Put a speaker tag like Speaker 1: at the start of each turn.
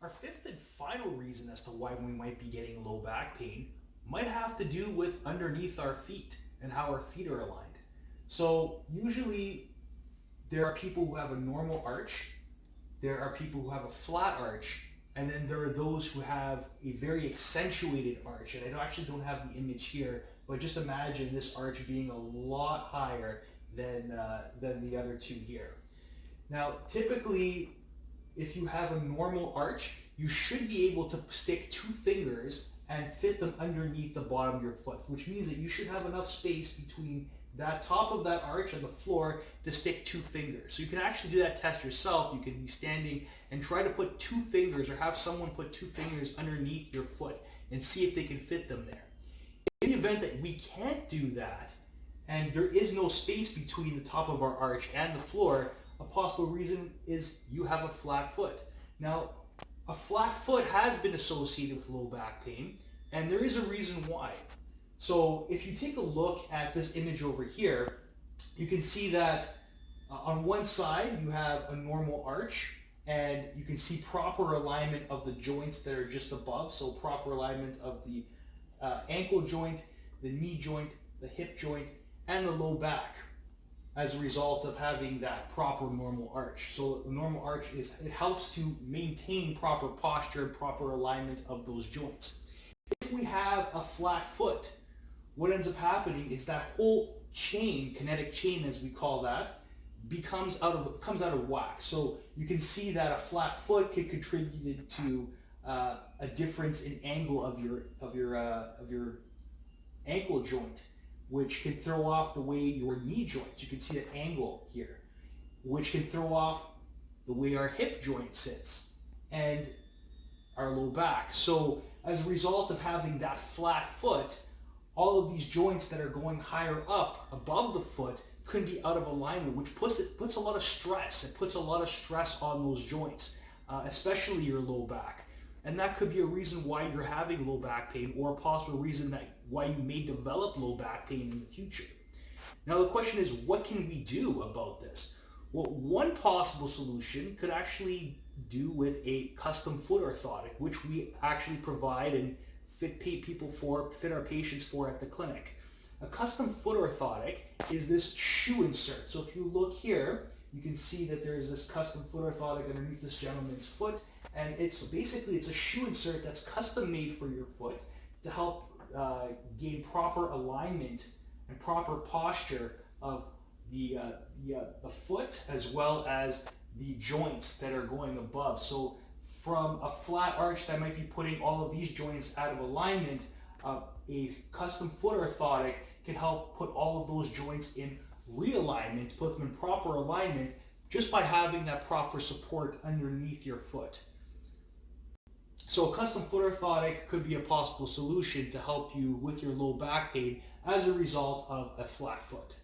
Speaker 1: Our fifth and final reason as to why we might be getting low back pain might have to do with underneath our feet and how our feet are aligned. So usually there are people who have a normal arch, there are people who have a flat arch, and then there are those who have a very accentuated arch. And I actually don't have the image here, but just imagine this arch being a lot higher than the other two here. Now, typically, if you have a normal arch, you should be able to stick two fingers and fit them underneath the bottom of your foot, which means that you should have enough space between that top of that arch and the floor to stick two fingers. So you can actually do that test yourself. You can be standing and try to put two fingers or have someone put two fingers underneath your foot and see if they can fit them there. In the event that we can't do that and there is no space between the top of our arch and the floor, a possible reason is you have a flat foot. Now, a flat foot has been associated with low back pain, and there is a reason why. So if you take a look at this image over here, you can see that on one side you have a normal arch, and you can see proper alignment of the joints that are just above, so proper alignment of the ankle joint, the knee joint, the hip joint, and the low back as a result of having that proper normal arch. So the normal arch it helps to maintain proper posture and proper alignment of those joints. If we have a flat foot, what ends up happening is that whole chain, kinetic chain as we call that, comes out of whack. So you can see that a flat foot can contribute to a difference in angle of your ankle joint, which can throw off the way your knee joints, you can see an angle here, which can throw off the way our hip joint sits and our low back. So as a result of having that flat foot, all of these joints that are going higher up above the foot could be out of alignment, which puts a lot of stress. It puts a lot of stress on those joints, especially your low back. And that could be a reason why you're having low back pain, or a possible reason why you may develop low back pain in the future. Now the question is, what can we do about this? Well, one possible solution could actually do with a custom foot orthotic, which we actually provide and fit our patients for at the clinic. A custom foot orthotic is this shoe insert. So if you look here, you can see that there is this custom foot orthotic underneath this gentleman's foot, and it's a shoe insert that's custom made for your foot to help gain proper alignment and proper posture of the foot, as well as the joints that are going above. So from a flat arch that might be putting all of these joints out of alignment, a custom foot orthotic can help put all of those joints in realignment, put them in proper alignment, just by having that proper support underneath your foot. So a custom foot orthotic could be a possible solution to help you with your low back pain as a result of a flat foot.